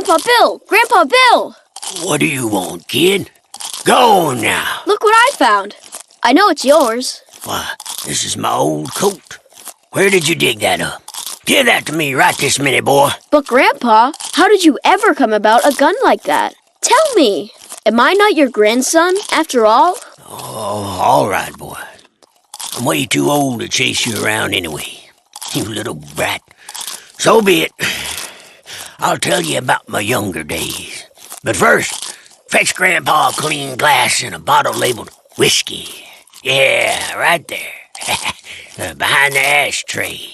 Grandpa Bill! Grandpa Bill! What do you want, kid? Go on now. Look what I found. I know it's yours. Why, this is my old coat. Where did you dig that up? Give that to me right this minute, boy. But Grandpa, how did you ever come about a gun like that? Tell me, am I not your grandson, after all? Oh, all right, boy. I'm way too old to chase you around anyway, you little brat. So be it. I'll tell you about my younger days. But first, fetch Grandpa a clean glass and a bottle labeled whiskey. Yeah, right there. Behind the ashtray.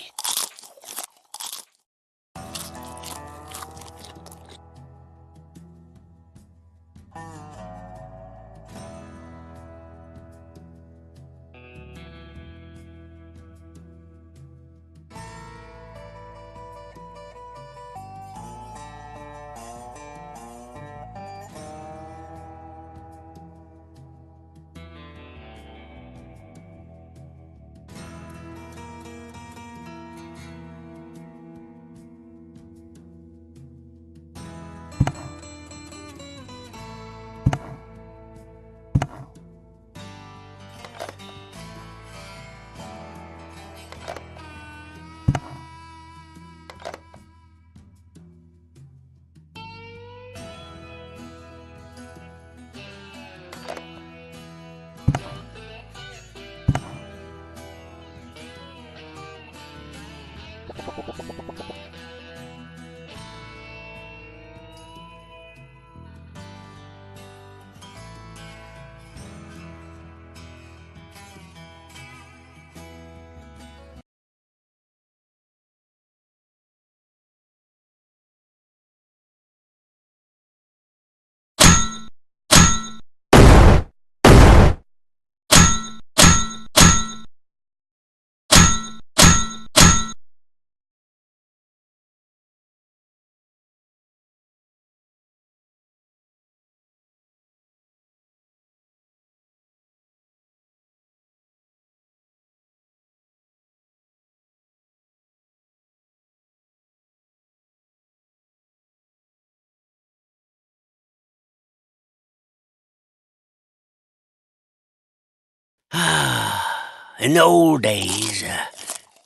In the old days,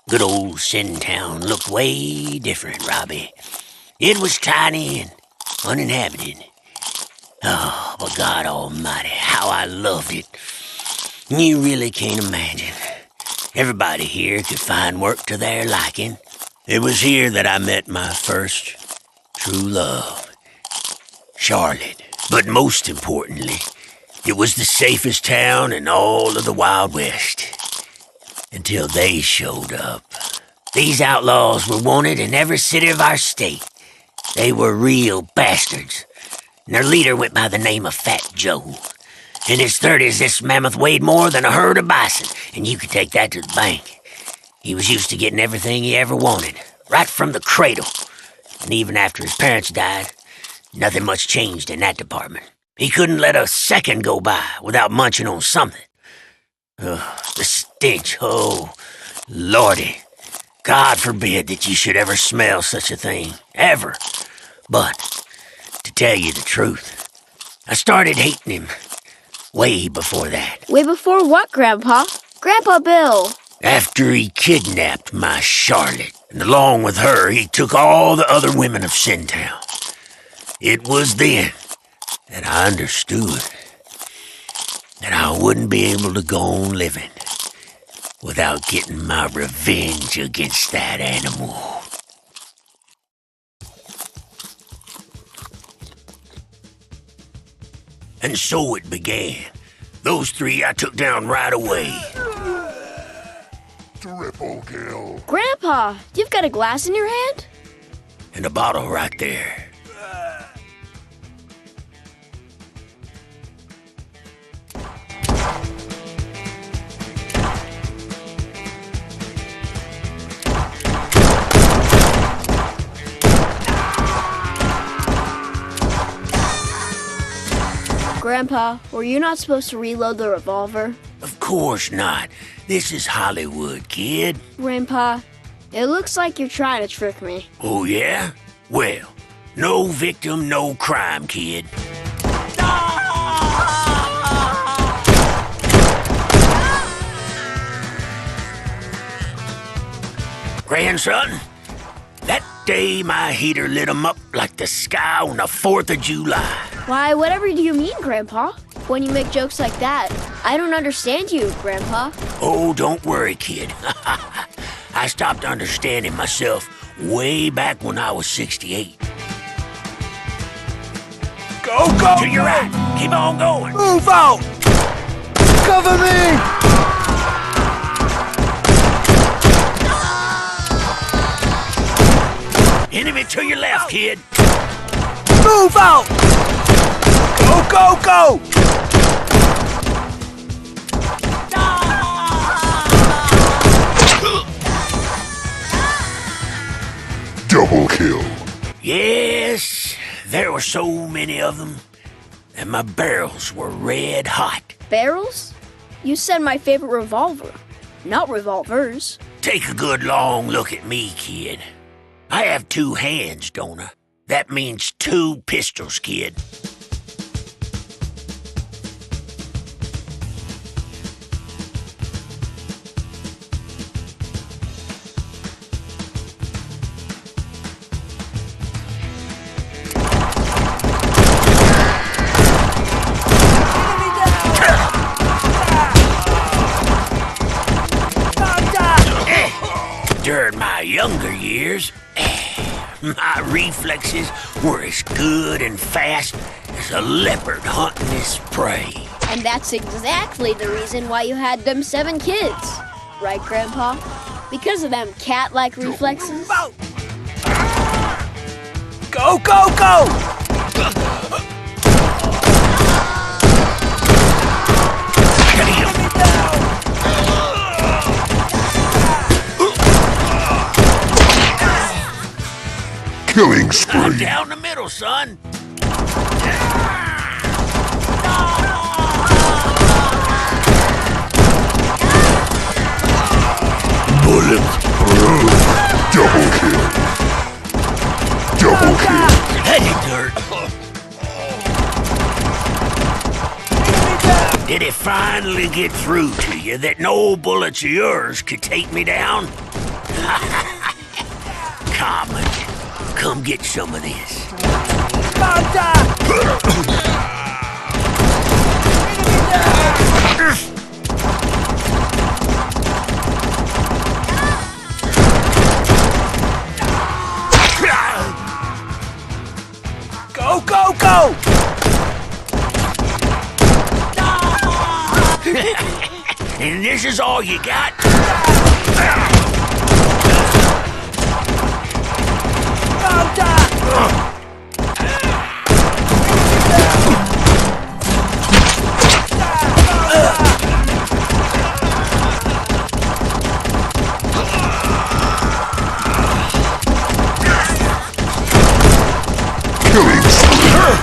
good old Sin Town looked way different, Robbie. It was tiny and uninhabited. Oh, but God almighty, how I loved it. You really can't imagine. Everybody here could find work to their liking. It was here that I met my first true love, Charlotte. But most importantly, it was the safest town in all of the Wild West. Until they showed up. These outlaws were wanted in every city of our state. They were real bastards. And their leader went by the name of Fat Joe. In his 30s, this mammoth weighed more than a herd of bison, and you could take that to the bank. He was used to getting everything he ever wanted, right from the cradle. And even after his parents died, nothing much changed in that department. He couldn't let a second go by without munching on something. The stench, oh, Lordy. God forbid that you should ever smell such a thing, ever. But, to tell you the truth, I started hating him way before that. Way before what, Grandpa? Grandpa Bill. After he kidnapped my Charlotte, and along with her, he took all the other women of Sin Town. It was then that I understood that I wouldn't be able to go on living without getting my revenge against that animal. And so it began. Those three I took down right away. Triple kill. Grandpa, you've got a glass in your hand? And a bottle right there. Grandpa, were you not supposed to reload the revolver? Of course not. This is Hollywood, kid. Grandpa, it looks like you're trying to trick me. Oh, yeah? Well, No victim, no crime, kid. Grandson, that day my heater lit 'em up like the sky on the 4th of July. Why, whatever do you mean, Grandpa? When you make jokes like that, I don't understand you, Grandpa. Oh, don't worry, kid. I stopped understanding myself way back when I was 68. Go, go! To your right. Keep on going. Move out! Cover me! Enemy to your left, kid. Move out! Go, go, go! Double kill. Yes, there were so many of them, and my barrels were red hot. Barrels? You said my favorite revolver, not revolvers. Take a good long look at me, kid. I have 2 hands, don't I? That means 2 pistols, kid. During my younger years, my reflexes were as good and fast as a leopard hunting his prey. And that's exactly the reason why you had them 7 kids. Right, Grandpa? Because of them cat-like reflexes? Move out! Go, go, go! Killing I'm spree. down the middle, son. BulletProof. Double kill. Double kill. That ain't dirt. Did it finally get through to you that no bullets of yours could take me down? Common. Come get some of this. Go, go, go! And this is all you got? Killing spree.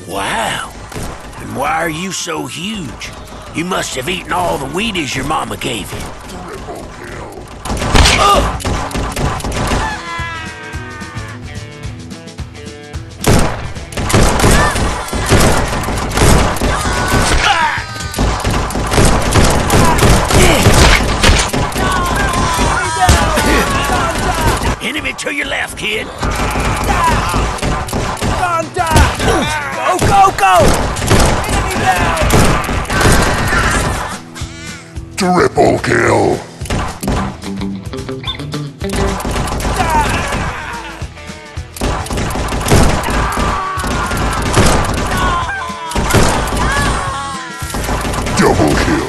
Wow. And why are you so huge? You must have eaten all the Wheaties your mama gave you. Enemy to your left, kid. Go, go, go! Triple kill. Double kill.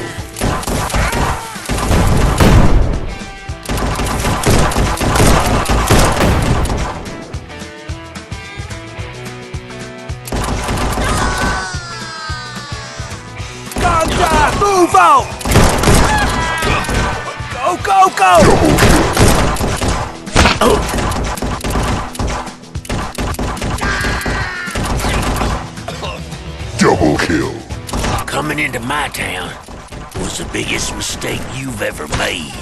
Move out! Go, go, go! Double kill. Double kill. Coming into my town was the biggest mistake you've ever made.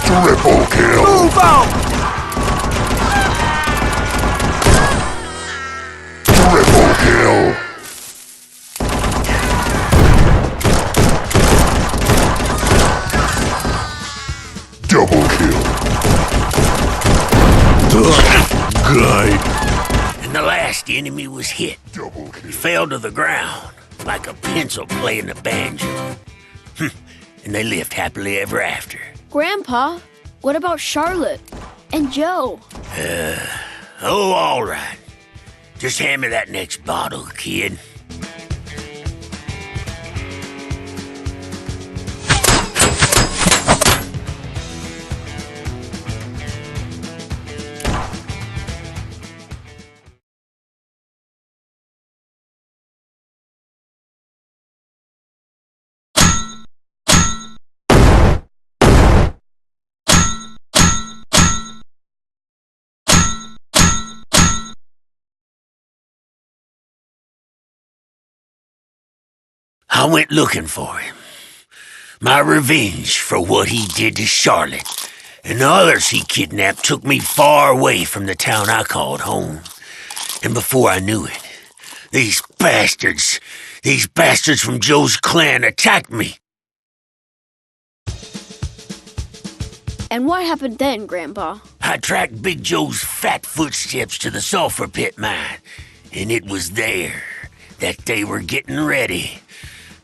Triple kill. Move out! Triple kill. Double kill. Guy. And the last enemy was hit. Double He kill. fell to the ground like a pencil playing a banjo. And they lived happily ever after. Grandpa, what about Charlotte and Joe? Oh, all right. Just hand me that next bottle, kid. I went looking for him. My revenge for what he did to Charlotte and the others he kidnapped took me far away from the town I called home. And before I knew it, these bastards from Joe's clan attacked me. And what happened then, Grandpa? I tracked Big Joe's fat footsteps to the sulfur pit mine, and it was there that they were getting ready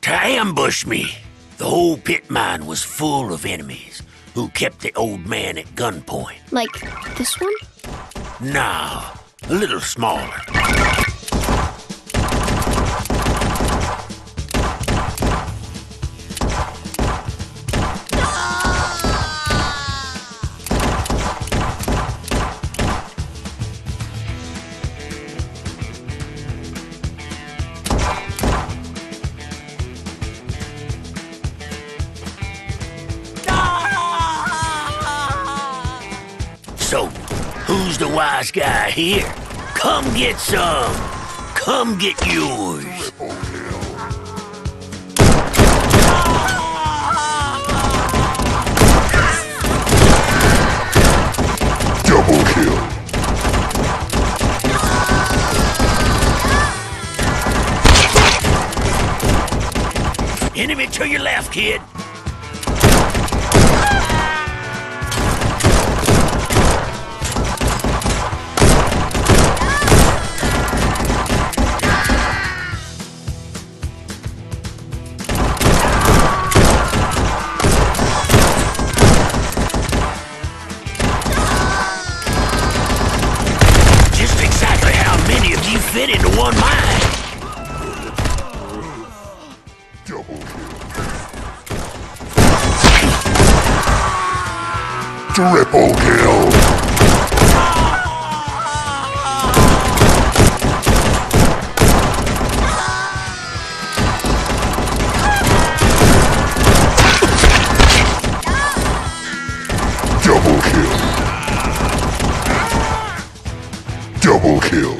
to ambush me. The whole pit mine was full of enemies who kept the old man at gunpoint. Like this one? No, a little smaller. So, who's the wise guy here? Come get some. Come get yours. Triple kill. Double kill. Enemy to your left, kid. Just exactly how many of you fit into one mine? Double kill. Triple kill. Double kill. Double kill.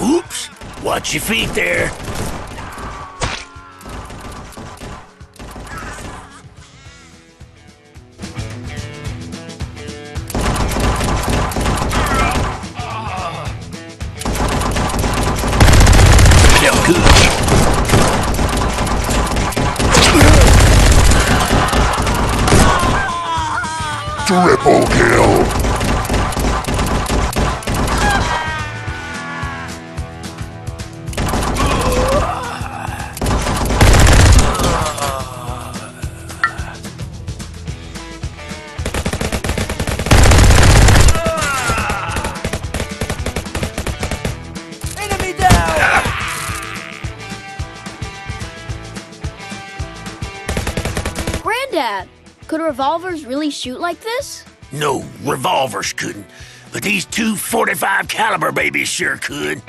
Oops! Watch your feet there. Felt good. Triple kill. Dad. Could revolvers really shoot like this? No, revolvers couldn't. But these two .45 caliber babies sure could.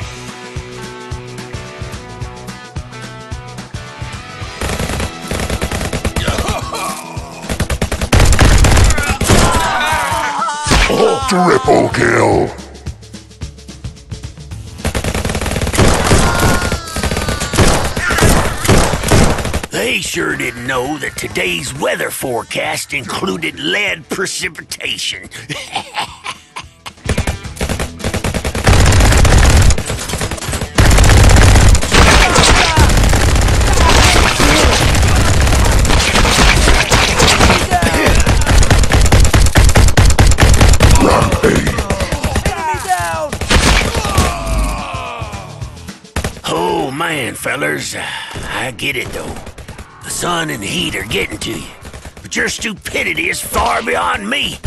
Triple kill. They sure didn't know that today's weather forecast included lead precipitation. Oh man, fellers, I get it though. The sun and the heat are getting to you, but your stupidity is far beyond me.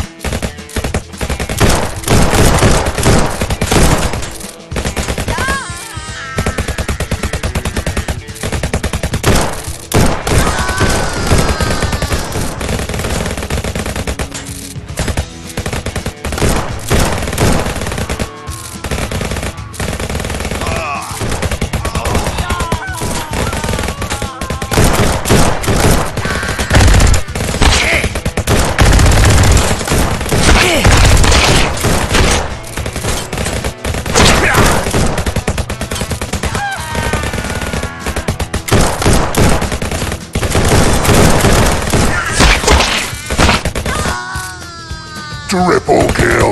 Triple kill.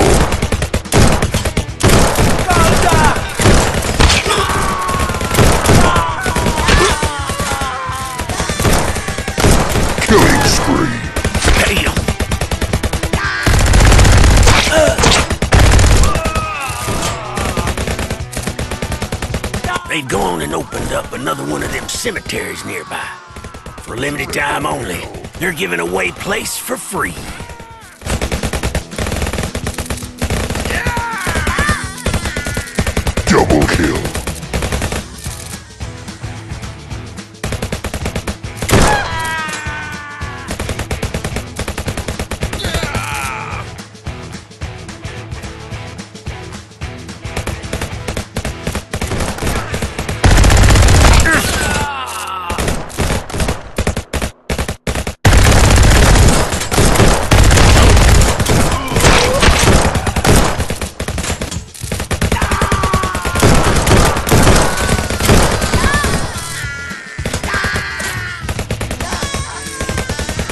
Killing spree. Damn! They've gone and opened up another one of them cemeteries nearby. For a limited time only, they're giving away place for free. Double kill.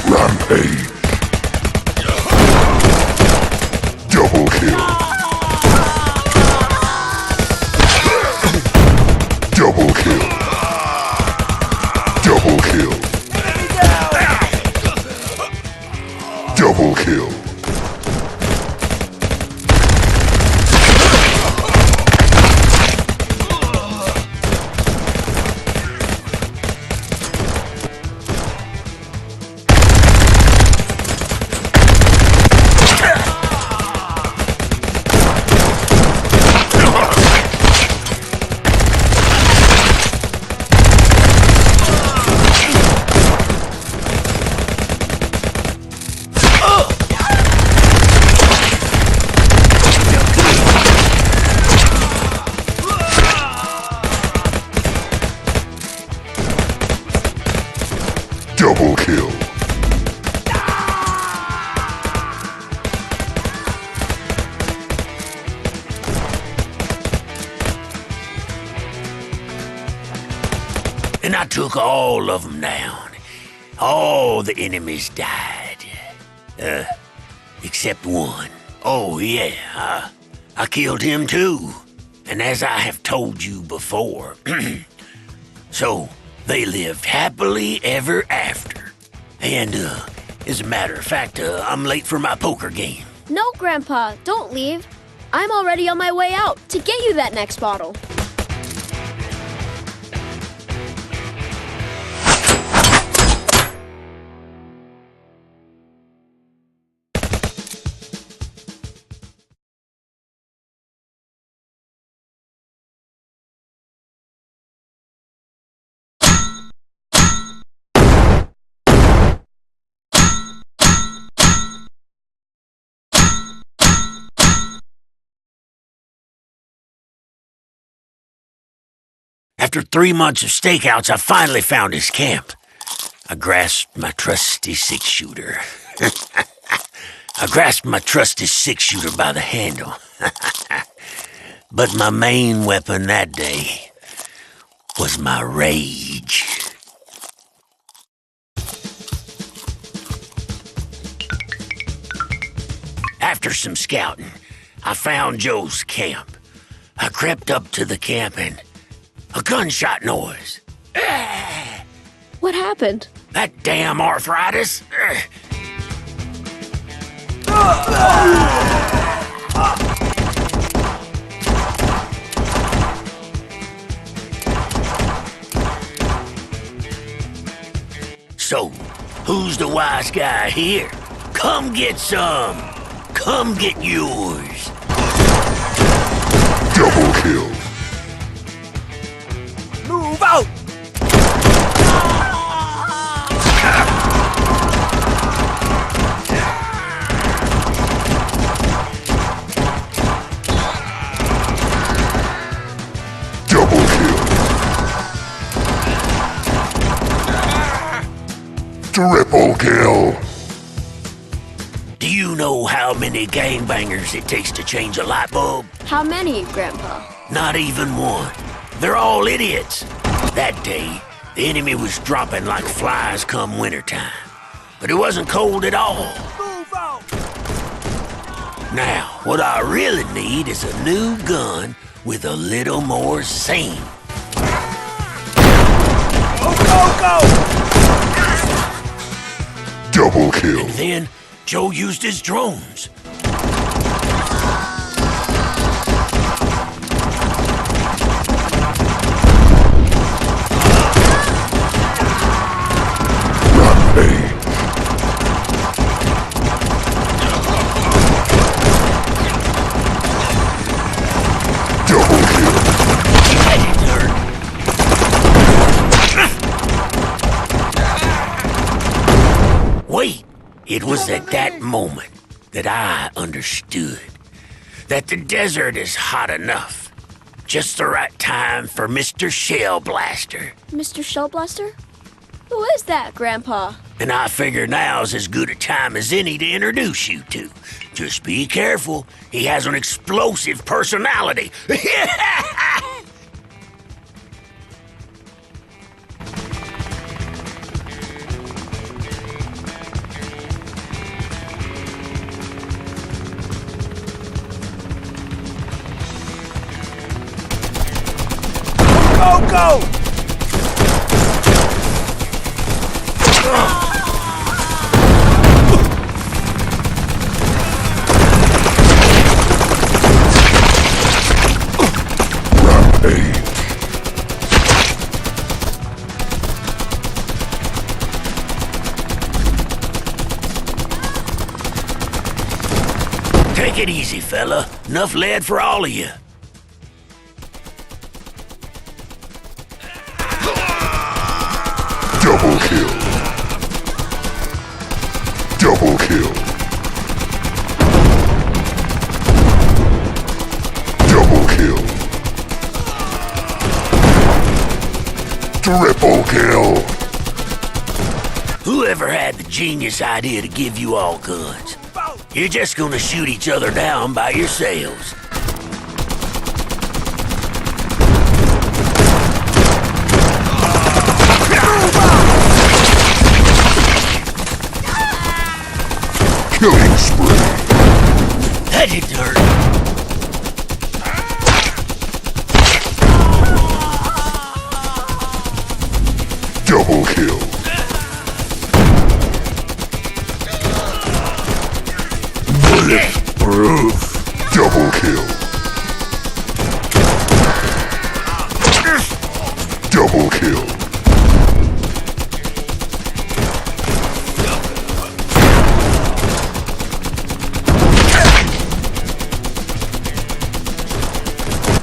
Rampage. Double kill. Double kill. Double kill. Double kill. Double kill. And I took all of them down. All the enemies died. Except one. Oh, yeah. I killed him too. And as I have told you before, so they lived happily ever after. And, as a matter of fact, I'm late for my poker game. No, Grandpa, don't leave. I'm already on my way out to get you that next bottle. After 3 months of stakeouts, I finally found his camp. I grasped my trusty six-shooter. By the handle. But my main weapon that day was my rage. After some scouting, I found Joe's camp. I crept up to the camp and a gunshot noise. What happened? That damn arthritis. So, who's the wise guy here? Come get some. Come get yours. Double kill. Move out! Double kill. Triple kill. Do you know how many gangbangers it takes to change a light bulb? How many, Grandpa? Not even one. They're all idiots. That day, the enemy was dropping like flies come wintertime. But it wasn't cold at all. Move out! Now, what I really need is a new gun with a little more zing. Go, go, go! Double kill. And then, Joe used his drones. Rampage. Double kill. That hurt. Wait, it was at that moment that I understood that the desert is hot enough. Just the right time for Mr. Shell Blaster. Mr. Shellblaster? Who is that, Grandpa? And I figure now's as good a time as any to introduce you to. Just be careful. He has an explosive personality. Go, go! Rampage. Take it easy, fella. Enough lead for all of you. Double kill. Double kill. Double kill. Triple kill. Whoever had the genius idea to give you all guns? You're just gonna shoot each other down by yourselves. Killing spree. That didn't hurt. Double kill. Bulletproof. Double kill. Double kill.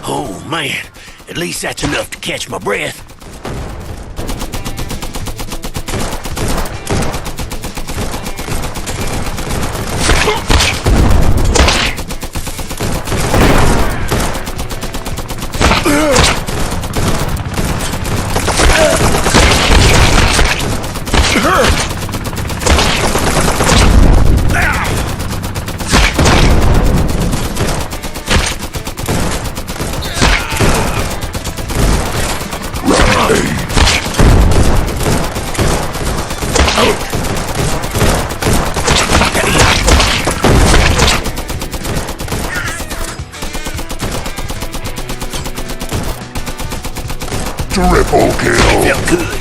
Oh, man. At least that's enough to catch my breath. Triple kill. Felt good.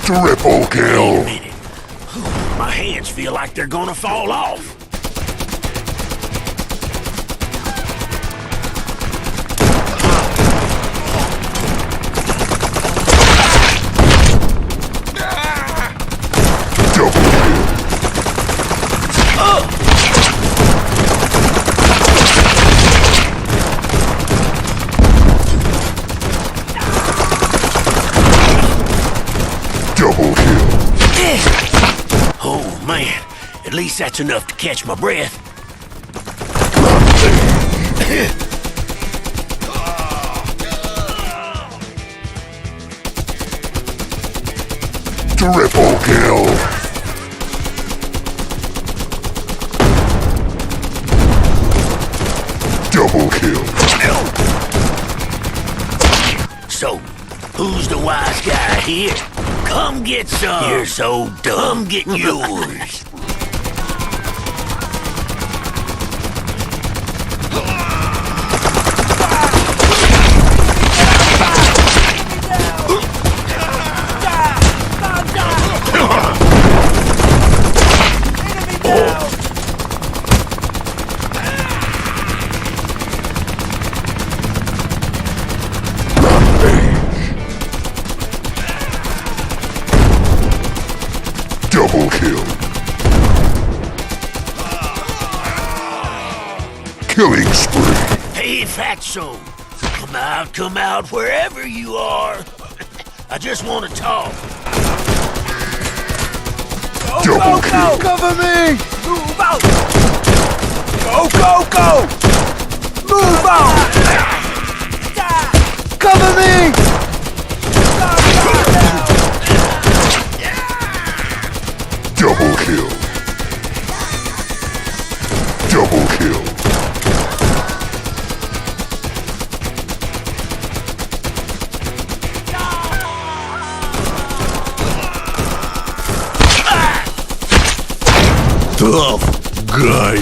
Triple kill. Wait a minute. My hands feel like they're gonna fall off. Double kill. Double kill. Oh man, at least that's enough to catch my breath. Triple kill. Double kill. So, who's the wise guy here? Come get some. You're so dumb. Come get yours. Double kill. Killing spree. Hey, Fatso. Come out, wherever you are. I just want to talk. Double kill. Cover me! Move out! Go, go, go! Move out! Cover me! Double kill. Double kill. Tough guy.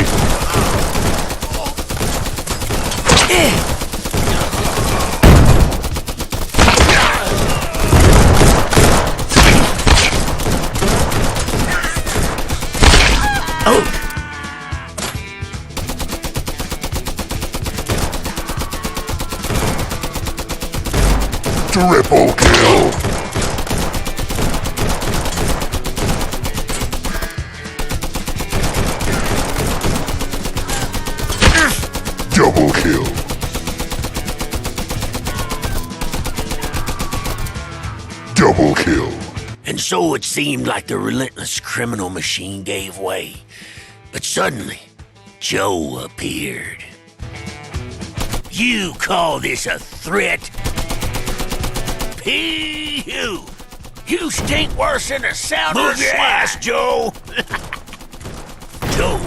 Triple kill. Double kill. Double kill. And so it seemed like the relentless criminal machine gave way. But suddenly, Joe appeared. You call this a threat? P.U. You stink worse than a sounder. Move your ass, Joe. Joe,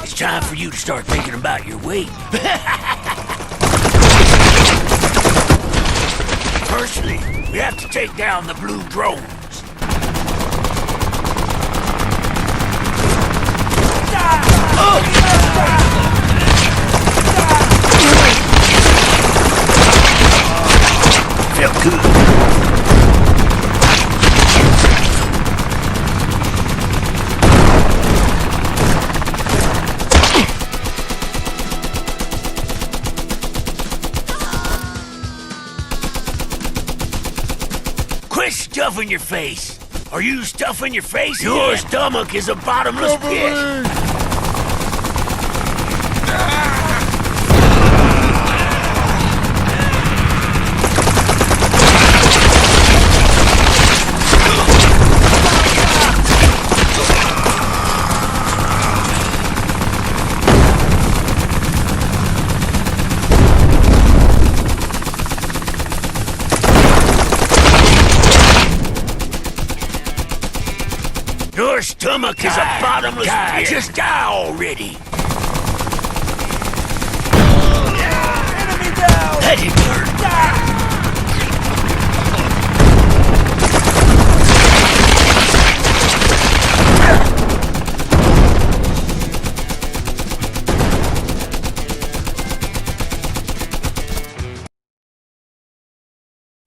it's time for you to start thinking about your weight. Firstly, we have to take down the blue drones. Felt good. Quit stuffing your face. Are you stuffing your face? Your stomach is a bottomless pit. Your stomach is a bottomless pit. Just die already. Enemy down! That didn't hurt.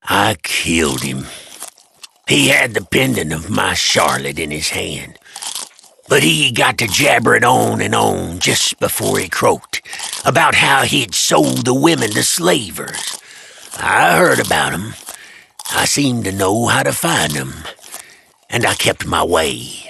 I killed him. He had the pendant of my Charlotte in his hand. But he got to jabbering on and on just before he croaked about how he'd sold the women to slavers. I heard about 'em. I seemed to know how to find 'em. And I kept my way.